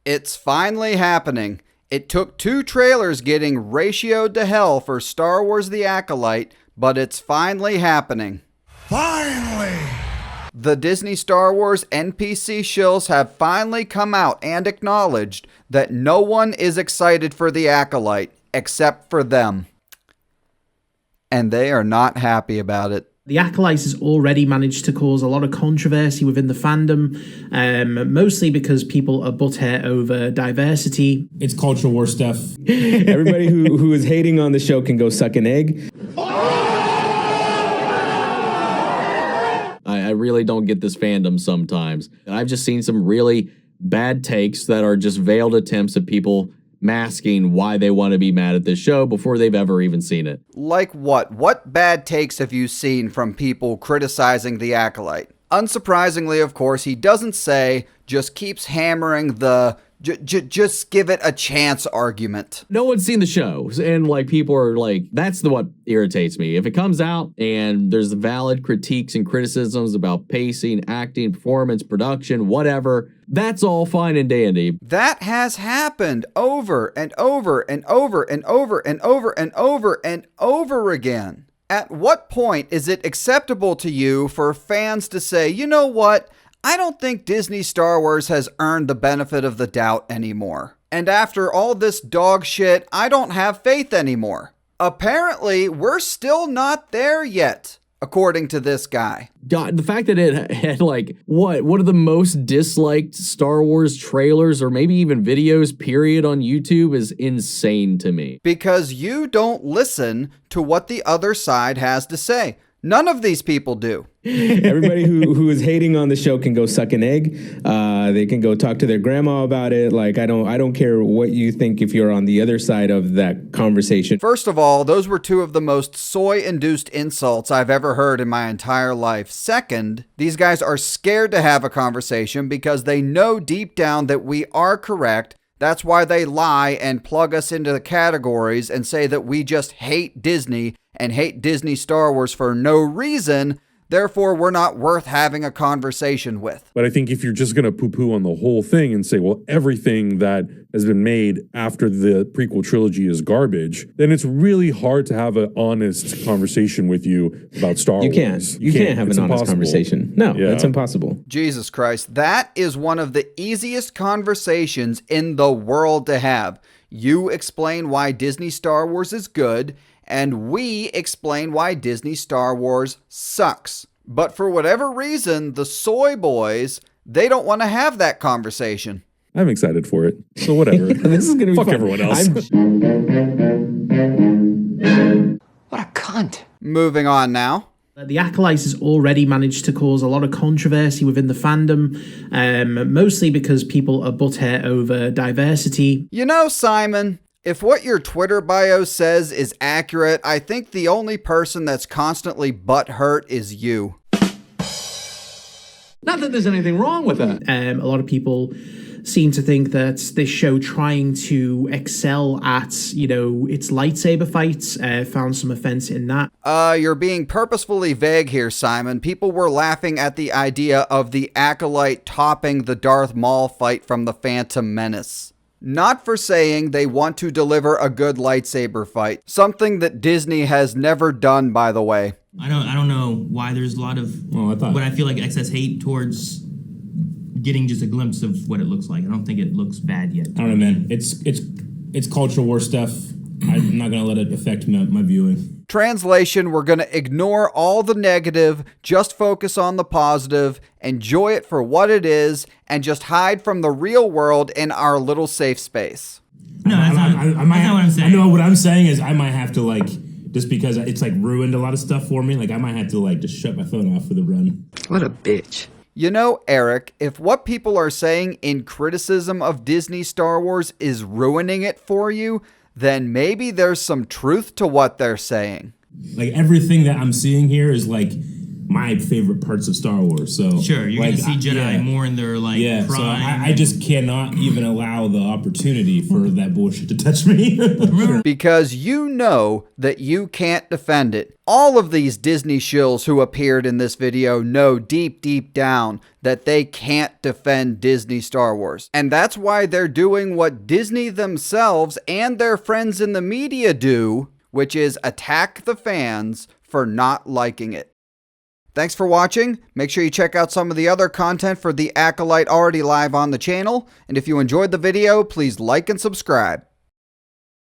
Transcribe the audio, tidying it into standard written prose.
It's finally happening. It took 2 trailers getting ratioed to hell for Star Wars The Acolyte, but it's finally happening. Finally! The Disney Star Wars NPC shills have finally come out and acknowledged that no one is excited for The Acolyte except for them. And they are not happy about it. The Acolyte has already managed to cause a lot of controversy within the fandom, mostly because people are butthurt over diversity. It's culture war stuff. Everybody who is hating on the show can go suck an egg. I really don't get this fandom sometimes. I've just seen some really bad takes that are just veiled attempts at people masking why they want to be mad at this show before they've ever even seen it. Like what? What bad takes have you seen from people criticizing The Acolyte? Unsurprisingly, of course, he doesn't say, just keeps hammering the just give it a chance argument. No one's seen the show, and like people are like, that's what irritates me. If it comes out and there's valid critiques and criticisms about pacing, acting, performance, production, whatever, that's all fine and dandy. That has happened over and over and over and over and over and over and over again. At what point is it acceptable to you for fans to say, you know what? I don't think Disney Star Wars has earned the benefit of the doubt anymore. And after all this dog shit, I don't have faith anymore. Apparently, we're still not there yet, according to this guy. God, the fact that it had like, one of the most disliked Star Wars trailers or maybe even videos, period, on YouTube is insane to me. Because you don't listen to what the other side has to say. None of these people do. Everybody who is hating on the show can go suck an egg. They can go talk to their grandma about it. Like, I don't care what you think if you're on the other side of that conversation. First of all, those were 2 of the most soy-induced insults I've ever heard in my entire life. Second, these guys are scared to have a conversation because they know deep down that we are correct. That's why they lie and plug us into the categories and say that we just hate Disney and hate Disney Star Wars for no reason. Therefore, we're not worth having a conversation with. But I think if you're just going to poo-poo on the whole thing and say, well, everything that has been made after the prequel trilogy is garbage, then it's really hard to have an honest conversation with you about Star Wars. You can't have an honest conversation. No, that's impossible. Jesus Christ. That is one of the easiest conversations in the world to have. You explain why Disney Star Wars is good, and we explain why Disney Star Wars sucks. But for whatever reason, the soy boys, they don't want to have that conversation. I'm excited for it. So whatever. This is going to be Fuck fun. everyone else. What a cunt. Moving on now. The Acolyte has already managed to cause a lot of controversy within the fandom, mostly because people are butthurt over diversity. You know, Simon, if what your Twitter bio says is accurate, I think the only person that's constantly butthurt is you. Not that there's anything wrong with that. A lot of people seem to think that this show trying to excel at, its lightsaber fights, found some offense in that. You're being purposefully vague here, Simon. People were laughing at the idea of the Acolyte topping the Darth Maul fight from the Phantom Menace. Not for saying they want to deliver a good lightsaber fight. Something that Disney has never done, by the way. I don't know why there's a lot of what I feel like excess hate towards getting just a glimpse of what it looks like. I don't think it looks bad yet. I don't know, man. It's culture war stuff. I'm not going to let it affect my viewing. Translation, we're going to ignore all the negative, just focus on the positive, enjoy it for what it is, and just hide from the real world in our little safe space. No, that's not what I'm saying. I know what I'm saying is I might have to, just because it's, ruined a lot of stuff for me, I might have to, just shut my phone off for the run. What a bitch. You know, Eric, if what people are saying in criticism of Disney Star Wars is ruining it for you, then maybe there's some truth to what they're saying. Everything that I'm seeing here is my favorite parts of Star Wars. So Sure, you're like, gonna see Jedi more in their like so prime. I just cannot even allow the opportunity for that bullshit to touch me. Because you know that you can't defend it. All of these Disney shills who appeared in this video know deep, deep down that they can't defend Disney Star Wars. And that's why they're doing what Disney themselves and their friends in the media do, which is attack the fans for not liking it. Thanks for watching. Make sure you check out some of the other content for The Acolyte already live on the channel. And if you enjoyed the video, please like and subscribe.